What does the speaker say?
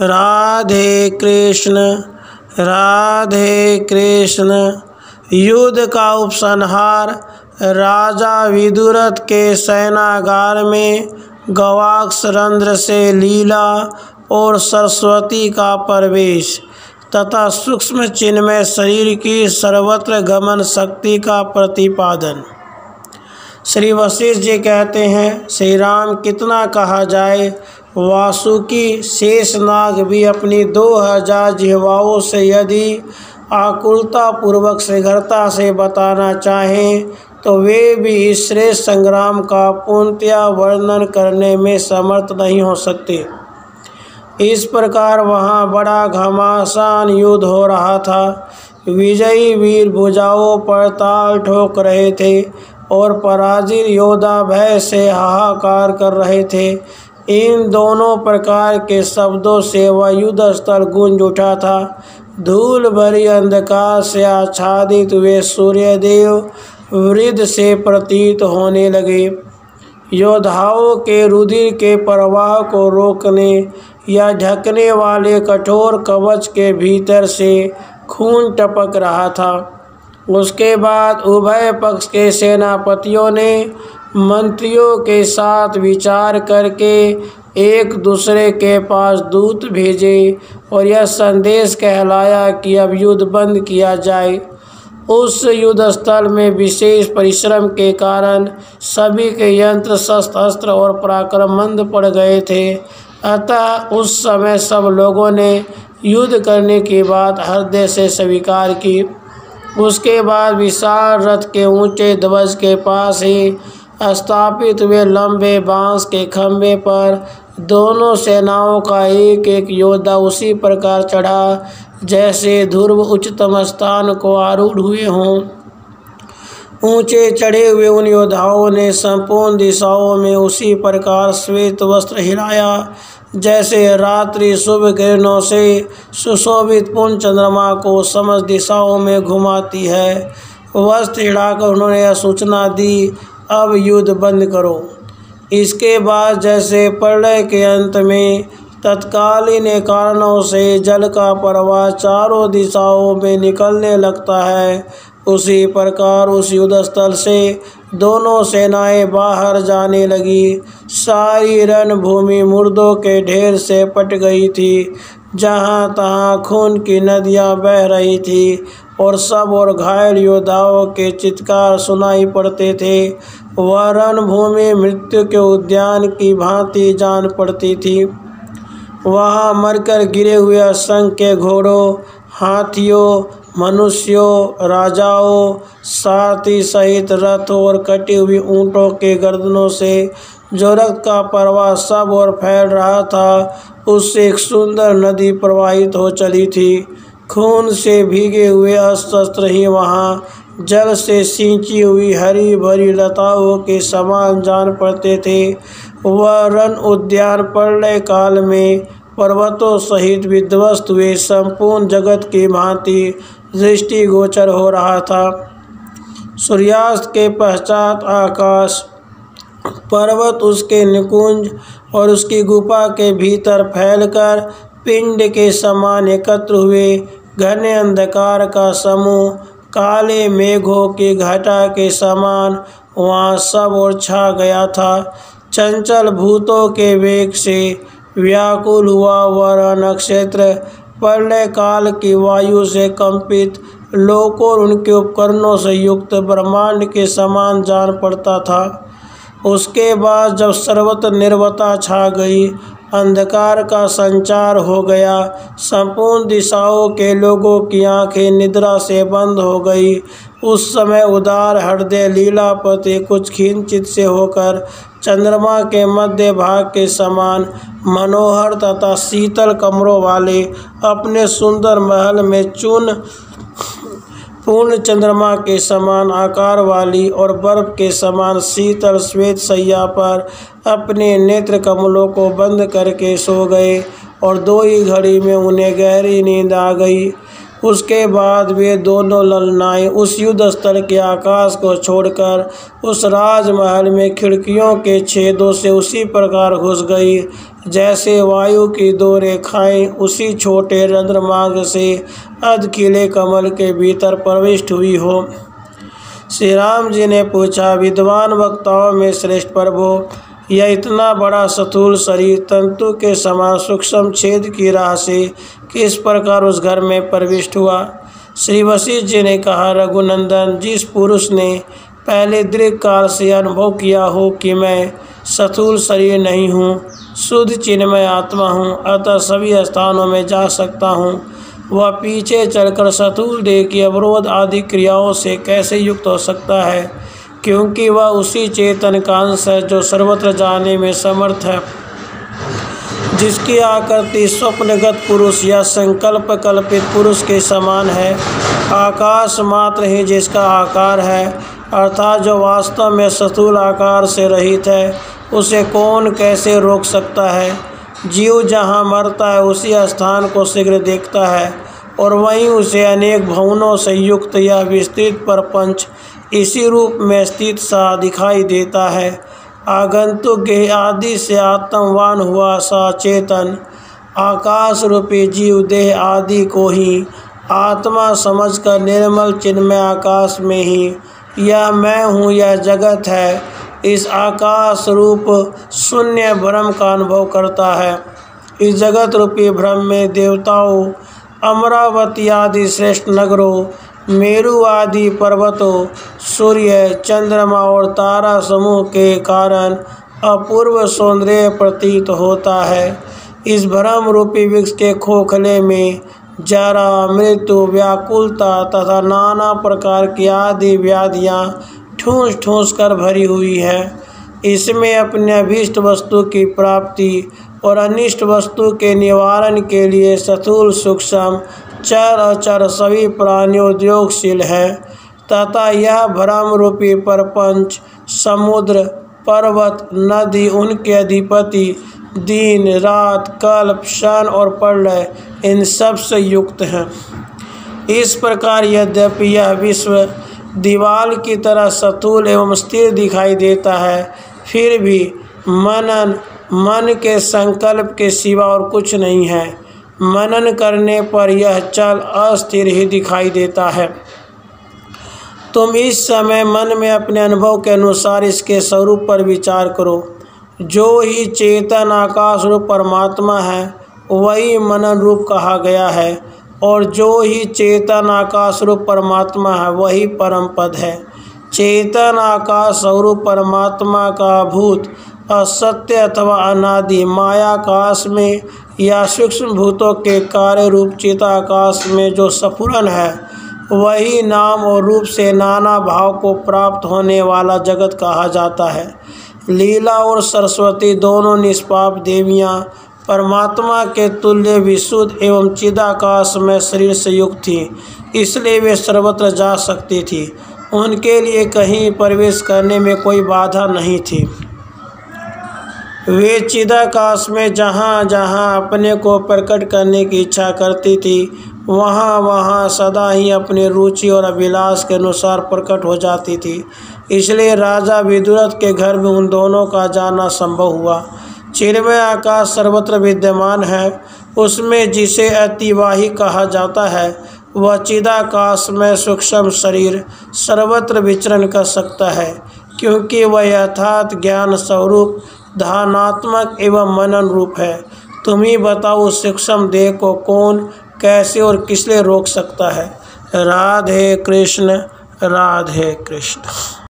राधे कृष्ण राधे कृष्ण। युद्ध का उपसंहार। राजा विदुरथ के सेनागार में गवाक्ष रंध्र से लीला और सरस्वती का प्रवेश तथा सूक्ष्म चिन्मय शरीर की सर्वत्र गमन शक्ति का प्रतिपादन। श्री वशिष्ठ जी कहते हैं, श्री राम कितना कहा जाए, वासुकी शेषनाग भी अपनी 2000 जिह्वाओं से यदि आकुलता पूर्वक शीघ्रता से बताना चाहें तो वे भी इस श्रेष्ठ संग्राम का पूर्णतया वर्णन करने में समर्थ नहीं हो सकते। इस प्रकार वहाँ बड़ा घमासान युद्ध हो रहा था। विजयी वीर भुजाओं पर ताल ठोक रहे थे और पराजित योद्धा भय से हाहाकार कर रहे थे। इन दोनों प्रकार के शब्दों से वह युद्ध स्थल गूंज उठा था। धूल भरी अंधकार से आच्छादित हुए सूर्यदेव वृद्ध से प्रतीत होने लगे। योद्धाओं के रुधिर के प्रवाह को रोकने या ढकने वाले कठोर कवच के भीतर से खून टपक रहा था। उसके बाद उभय पक्ष के सेनापतियों ने मंत्रियों के साथ विचार करके एक दूसरे के पास दूत भेजे और यह संदेश कहलाया कि अब युद्ध बंद किया जाए। उस युद्ध स्थल में विशेष परिश्रम के कारण सभी के यंत्र शस्त्र अस्त्र और पराक्रम मंद पड़ गए थे। अतः उस समय सब लोगों ने युद्ध करने की बात हृदय से स्वीकार की। उसके बाद विशाल रथ के ऊंचे ध्वज के पास ही स्थापित हुए लंबे बांस के खंभे पर दोनों सेनाओं का एक एक योद्धा उसी प्रकार चढ़ा जैसे ध्रुव उच्चतम स्थान को आरूढ़ हुए हों। ऊंचे चढ़े हुए उन योद्धाओं ने संपूर्ण दिशाओं में उसी प्रकार श्वेत वस्त्र हिलाया जैसे रात्रि शुभ किरणों से सुशोभित पूर्ण चंद्रमा को समस्त दिशाओं में घुमाती है। वस्त्र हिलाकर उन्होंने यह सूचना दी, अब युद्ध बंद करो। इसके बाद जैसे प्रलय के अंत में तत्कालीन कारणों से जल का प्रवाह चारों दिशाओं में निकलने लगता है, उसी प्रकार उस युद्ध स्थल से दोनों सेनाएं बाहर जाने लगी। सारी रणभूमि मुर्दों के ढेर से पट गई थी, जहाँ तहाँ खून की नदियाँ बह रही थी और सब और घायल योद्धाओं के चित्कार सुनाई पड़ते थे। वह रणभूमि मृत्यु के उद्यान की भांति जान पड़ती थी। वहाँ मरकर गिरे हुए असंख्य घोड़ों, हाथियों, मनुष्यों, राजाओं, सारथी सहित रथ और कटी हुई ऊँटों के गर्दनों से जो रक्त का प्रवाह सब और फैल रहा था, उससे एक सुंदर नदी प्रवाहित हो चली थी। खून से भीगे हुए अस्त्र ही वहाँ जल से सिंची हुई हरी भरी लताओं के समान जान पड़ते थे। वह रण उद्यान प्रलय काल में पर्वतों सहित विध्वस्त हुए संपूर्ण जगत की भांति दृष्टिगोचर हो रहा था। सूर्यास्त के पश्चात आकाश, पर्वत, उसके निकुंज और उसकी गुफा के भीतर फैलकर पिंड के समान एकत्र हुए घने अंधकार का समूह काले मेघों की घटा के समान वहाँ सब और छा गया था। चंचल भूतों के वेग से व्याकुल हुआ वह नक्षत्र प्रलय काल की वायु से कंपित लोक और उनके उपकरणों से युक्त ब्रह्मांड के समान जान पड़ता था। उसके बाद जब सर्वत्र निर्वता छा गई, अंधकार का संचार हो गया, संपूर्ण दिशाओं के लोगों की आंखें निद्रा से बंद हो गई, उस समय उदार हृदय लीलापति कुछ खिंचित से होकर चंद्रमा के मध्य भाग के समान मनोहर तथा शीतल कमरों वाले अपने सुंदर महल में पूर्ण चंद्रमा के समान आकार वाली और बर्फ के समान शीतल श्वेत शैया पर अपने नेत्र कमलों को बंद करके सो गए और 2 ही घड़ी में उन्हें गहरी नींद आ गई। उसके बाद वे दोनों ललनाएं उस युद्ध स्थल के आकाश को छोड़कर उस राजमहल में खिड़कियों के छेदों से उसी प्रकार घुस गई जैसे वायु की 2 रेखाएं उसी छोटे रंध्रमार्ग से अर्धखिले कमल के भीतर प्रविष्ट हुई हो। श्री राम जी ने पूछा, विद्वान वक्ताओं में श्रेष्ठ प्रभु, यह इतना बड़ा स्थूल शरीर तंतु के समान सूक्ष्म छेद की राह से किस प्रकार उस घर में प्रविष्ट हुआ? श्री वशिष्ठ जी ने कहा, रघुनंदन, जिस पुरुष ने पहले दीर्घ काल से अनुभव किया हो कि मैं स्थूल शरीर नहीं हूँ, शुद्ध चिन्मय आत्मा हूँ, अतः सभी स्थानों में जा सकता हूँ, वह पीछे चलकर स्थूल देह की अवरोध आदि क्रियाओं से कैसे युक्त हो सकता है? क्योंकि वह उसी चेतन का अंश है जो सर्वत्र जाने में समर्थ है, जिसकी आकृति स्वप्नगत पुरुष या संकल्प कल्पित पुरुष के समान है। आकाश मात्र ही जिसका आकार है, अर्थात जो वास्तव में स्थूल आकार से रहित है, उसे कौन कैसे रोक सकता है? जीव जहाँ मरता है उसी स्थान को शीघ्र देखता है और वहीं उसे अनेक भवनों से युक्त या विस्तृत प्रपंच इसी रूप में स्थित सा दिखाई देता है। आगंतुक गेह आदि से आत्मवान हुआ सा चेतन आकाश रूपी जीव देह आदि को ही आत्मा समझकर निर्मल चिन्मय आकाश में ही यह मैं हूँ, यह जगत है, इस आकाश रूप शून्य भ्रम का अनुभव करता है। इस जगत रूपी भ्रम में देवताओं, अमरावती आदि श्रेष्ठ नगरों, मेरु आदि पर्वतों, सूर्य, चंद्रमा और तारा समूह के कारण अपूर्व सौंदर्य प्रतीत होता है। इस भ्रम रूपी वृक्ष के खोखले में जरा, मृत्यु, व्याकुलता तथा नाना प्रकार की आदि व्याधियाँ ठूंस ठूंस कर भरी हुई है। इसमें अपने अभीष्ट वस्तु की प्राप्ति और अनिष्ट वस्तु के निवारण के लिए स्थूल सूक्ष्म चर अचर सभी प्राणी उद्योगशील है तथा यह भ्रम रूपी प्रपंच समुद्र, पर्वत, नदी, उनके अधिपति, दिन, रात, कल्प, क्षण और प्रलय इन सब से युक्त हैं। इस प्रकार यद्यपि यह विश्व दीवाल की तरह स्थूल एवं स्थिर दिखाई देता है, फिर भी मन के संकल्प के सिवा और कुछ नहीं है। मनन करने पर यह चल अस्थिर ही दिखाई देता है। तुम इस समय मन में अपने अनुभव के अनुसार इसके स्वरूप पर विचार करो। जो ही चेतन आकाश रूप परमात्मा है वही मनन रूप कहा गया है और जो ही चेतन आकाश रूप परमात्मा है वही परम पद है। चेतन आकाश स्वरूप परमात्मा का भूत असत्य अथवा अनादि मायाकाश में या सूक्ष्म भूतों के कार्य रूप चिताकाश में जो स्फुरन है वही नाम और रूप से नाना भाव को प्राप्त होने वाला जगत कहा जाता है। लीला और सरस्वती दोनों निष्पाप देवियाँ परमात्मा के तुल्य विशुद्ध एवं चिदाकाश में शरीर से युक्त थी, इसलिए वे सर्वत्र जा सकती थी। उनके लिए कहीं प्रवेश करने में कोई बाधा नहीं थी। वे चिदाकाश में जहाँ जहाँ अपने को प्रकट करने की इच्छा करती थी वहाँ वहाँ सदा ही अपनी रुचि और अभिलाष के अनुसार प्रकट हो जाती थी। इसलिए राजा विदुरथ के घर में उन दोनों का जाना संभव हुआ। चिन्मय आकाश सर्वत्र विद्यमान है, उसमें जिसे अतिवाही कहा जाता है वह चिदाकाश में सूक्ष्म शरीर सर्वत्र विचरण कर सकता है, क्योंकि वह यथार्थ ज्ञान स्वरूप ध्यानात्मक एवं मनन रूप है। तुम ही बताओ उस सूक्ष्म देह को कौन कैसे और किसलिए रोक सकता है? राधे कृष्ण, राधे कृष्ण।